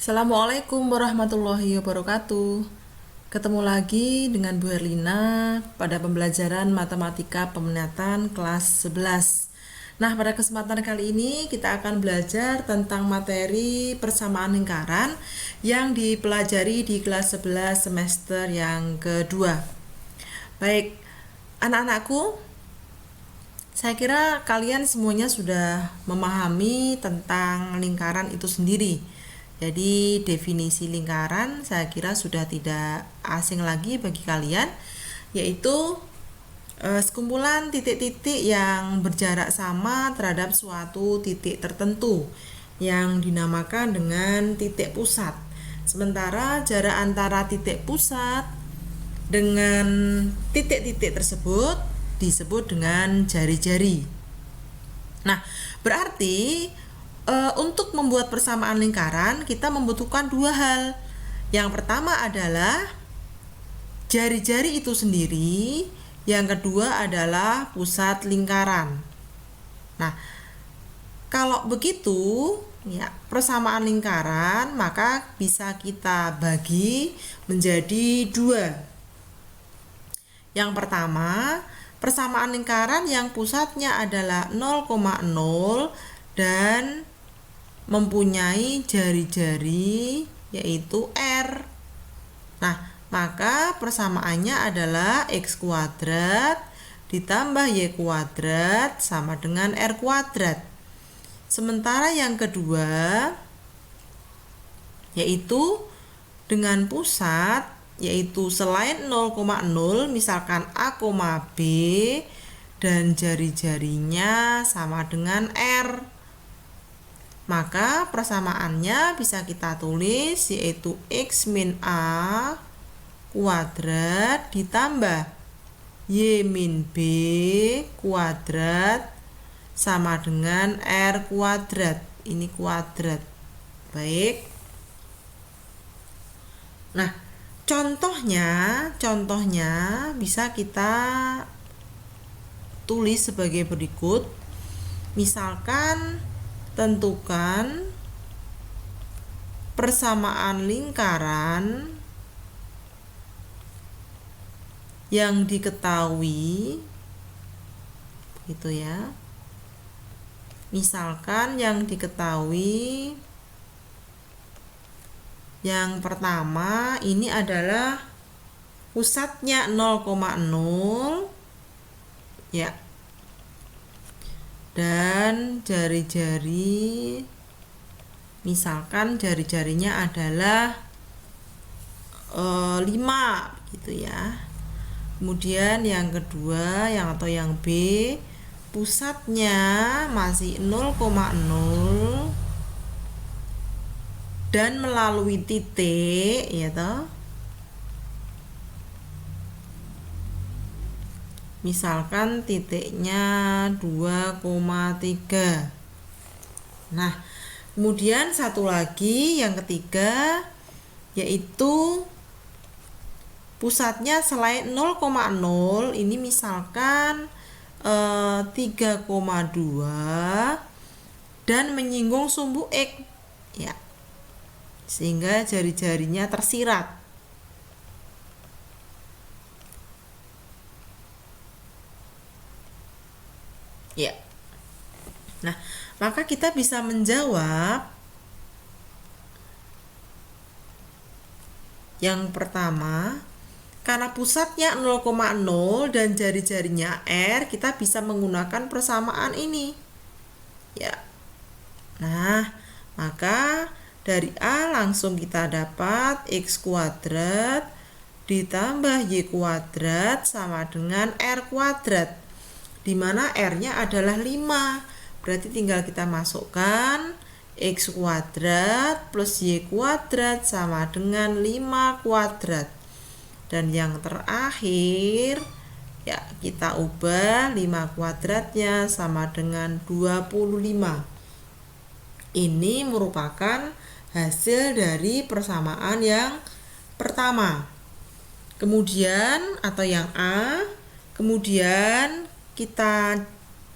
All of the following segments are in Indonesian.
Assalamualaikum warahmatullahi wabarakatuh. Ketemu lagi dengan Bu Herlina pada pembelajaran matematika peminatan kelas 11. Nah, pada kesempatan kali ini kita akan belajar tentang materi persamaan lingkaran yang dipelajari di kelas 11 semester yang kedua. Baik, anak-anakku, saya kira kalian semuanya sudah memahami tentang lingkaran itu sendiri. Jadi definisi lingkaran saya kira sudah tidak asing lagi bagi kalian, yaitu sekumpulan titik-titik yang berjarak sama terhadap suatu titik tertentu yang dinamakan dengan titik pusat. Sementara jarak antara titik pusat dengan titik-titik tersebut disebut dengan jari-jari. Nah, berarti untuk membuat persamaan lingkaran kita membutuhkan dua hal. Yang pertama adalah jari-jari itu sendiri, yang kedua adalah pusat lingkaran. Nah, kalau begitu ya, persamaan lingkaran maka bisa kita bagi menjadi dua. Yang pertama, persamaan lingkaran yang pusatnya adalah 0,0 dan mempunyai jari-jari yaitu R. Nah, maka persamaannya adalah X kuadrat ditambah Y kuadrat sama dengan R kuadrat. Sementara yang kedua yaitu dengan pusat yaitu selain 0,0 misalkan A, B dan jari-jarinya sama dengan R. Maka persamaannya bisa kita tulis yaitu X min A kuadrat ditambah Y min B kuadrat sama dengan R kuadrat. Ini kuadrat. Baik. Nah, contohnya bisa kita tulis sebagai berikut. Misalkan tentukan persamaan lingkaran yang diketahui gitu ya. Misalkan yang diketahui yang pertama ini adalah pusatnya 0,0 ya. Dan jari-jari misalkan jari-jarinya adalah 5 gitu ya. Kemudian yang kedua yang B, pusatnya masih 0,0 dan melalui titik ya toh. Misalkan titiknya 2,3. Nah, kemudian satu lagi yang ketiga yaitu pusatnya selain 0,0 ini misalkan 3,2 dan menyinggung sumbu X ya. Sehingga jari-jarinya tersirat. Ya. Nah, maka kita bisa menjawab yang pertama, karena pusatnya 0,0 dan jari-jarinya R, kita bisa menggunakan persamaan ini. Ya. Nah, maka dari A langsung kita dapat X kuadrat ditambah Y kuadrat sama dengan R kuadrat. Di mana R-nya adalah 5. Berarti tinggal kita masukkan X kuadrat plus Y kuadrat sama dengan 5 kuadrat. Dan yang terakhir ya kita ubah 5 kuadratnya sama dengan 25. Ini merupakan hasil dari persamaan yang pertama. Kemudian atau yang A, kemudian kita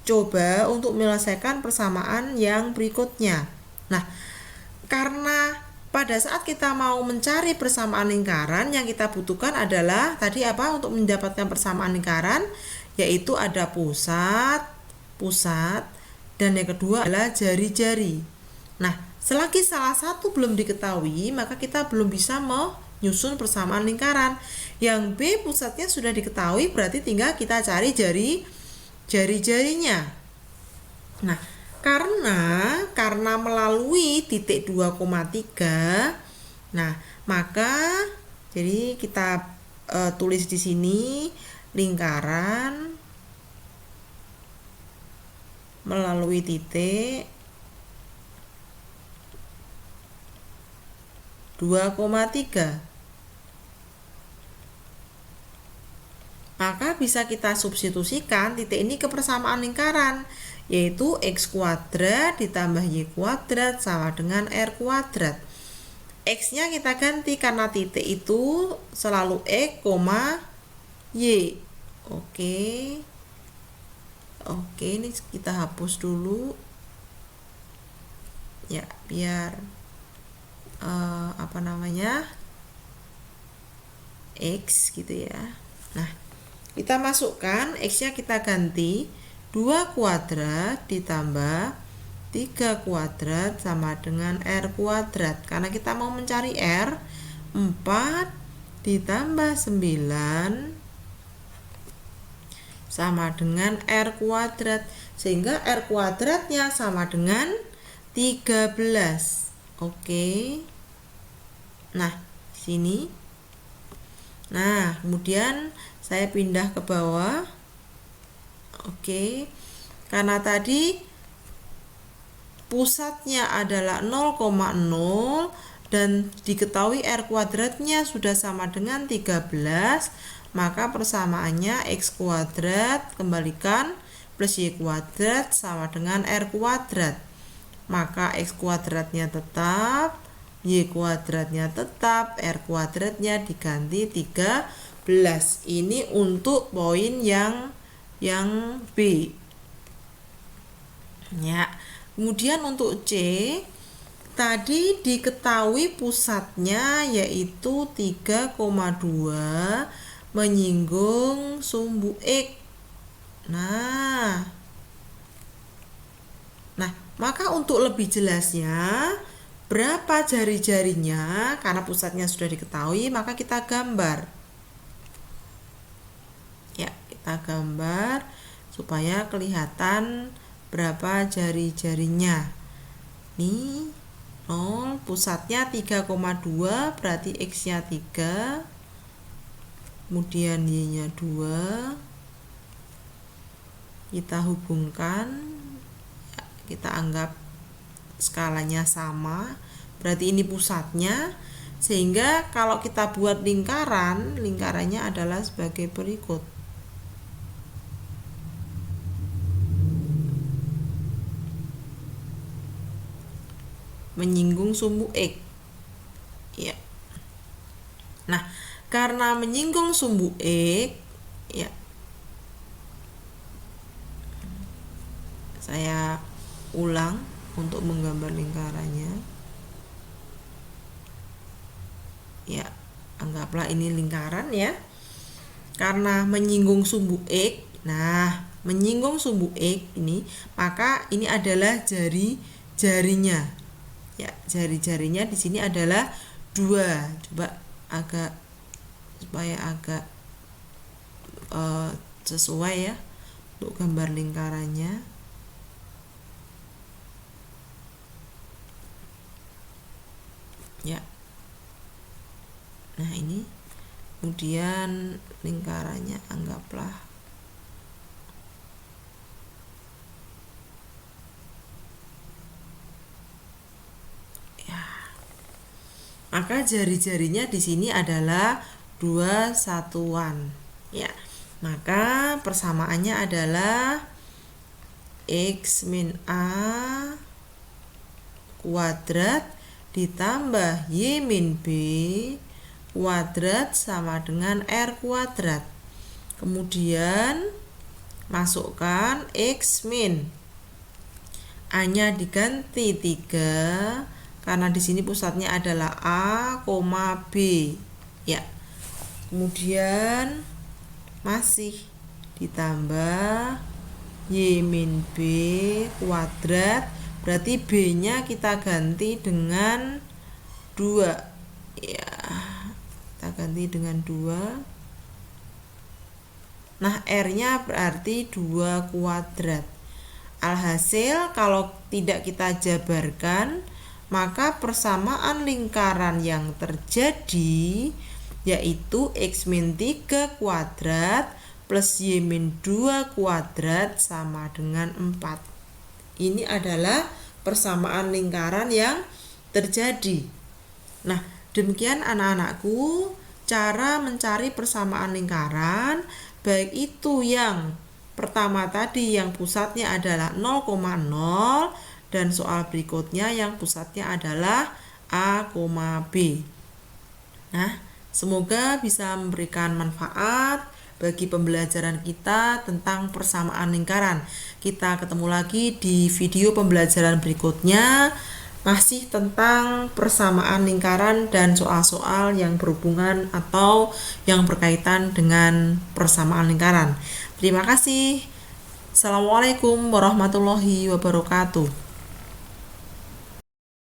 coba untuk menyelesaikan persamaan yang berikutnya. Nah, karena pada pada saat kita mau mencari persamaan lingkaran, yang kita butuhkan adalah tadi apa untuk mendapatkan persamaan lingkaran, yaitu ada pusat, dan yang kedua adalah jari-jari. Nah, selagi salah satu belum diketahui, maka kita belum bisa menyusun persamaan lingkaran. Yang B pusatnya sudah diketahui, berarti tinggal kita cari jari-jarinya. Nah, karena melalui titik 2,3, nah maka jadi kita tulis di sini lingkaran melalui titik 2,3. Maka bisa kita substitusikan titik ini ke persamaan lingkaran, yaitu x kuadrat ditambah y kuadrat sama dengan r kuadrat. X-nya kita ganti karena titik itu selalu x, y. Oke, ini kita hapus dulu ya, biar X gitu ya. Nah, kita masukkan X-nya, kita ganti 2 kuadrat ditambah 3 kuadrat sama dengan R kuadrat. Karena kita mau mencari R, 4 ditambah 9 sama dengan R kuadrat. Sehingga R kuadratnya sama dengan 13. Oke. Nah, sini. Nah, kemudian saya pindah ke bawah. Oke. Karena tadi pusatnya adalah 0,0 dan diketahui R kuadratnya sudah sama dengan 13, maka persamaannya X kuadrat kembalikan plus Y kuadrat sama dengan R kuadrat. Maka X kuadratnya tetap, Y kuadratnya tetap, R kuadratnya diganti 13. Ini untuk poin yang B. Ya. Kemudian untuk C, tadi diketahui pusatnya yaitu 3,2 menyinggung sumbu X. Nah, maka untuk lebih jelasnya berapa jari-jarinya, karena pusatnya sudah diketahui, maka kita gambar. Ya, kita gambar supaya kelihatan berapa jari-jarinya. Nih, 0, pusatnya 3,2, berarti X-nya 3, kemudian Y-nya 2. Kita hubungkan, ya, kita anggap skalanya sama, berarti ini pusatnya. Sehingga kalau kita buat lingkarannya adalah sebagai berikut. Menyinggung sumbu X. Ya. Nah, karena menyinggung sumbu X, ya, saya ulang untuk menggambar lingkarannya. Ya, anggaplah ini lingkaran ya. Karena menyinggung sumbu X, nah, menyinggung sumbu X ini, maka ini adalah jari-jarinya. Ya, jari-jarinya di sini adalah 2. Coba supaya agak sesuai ya untuk gambar lingkarannya. Ya. Nah, ini kemudian lingkarannya anggaplah ya. Maka jari-jarinya di sini adalah 2 satuan. Ya. Maka persamaannya adalah X min A kuadrat ditambah Y min B kuadrat sama dengan R kuadrat. Kemudian masukkan X min A nya diganti 3, karena di sini pusatnya adalah A, B. Ya. Kemudian masih ditambah Y min B kuadrat, berarti B-nya kita ganti dengan 2. Ya, kita ganti dengan 2. Nah, R-nya berarti 2 kuadrat. Alhasil, kalau tidak kita jabarkan, maka persamaan lingkaran yang terjadi yaitu X min 3 kuadrat plus Y min 2 kuadrat sama dengan 4. Ini adalah persamaan lingkaran yang terjadi. Nah, demikian anak-anakku cara mencari persamaan lingkaran, baik itu yang pertama tadi yang pusatnya adalah 0,0 dan soal berikutnya yang pusatnya adalah A, B. Nah, semoga bisa memberikan manfaat bagi pembelajaran kita tentang persamaan lingkaran. Kita ketemu lagi di video pembelajaran berikutnya, masih tentang persamaan lingkaran dan soal-soal yang berhubungan atau yang berkaitan dengan persamaan lingkaran. Terima kasih. Assalamualaikum warahmatullahi wabarakatuh.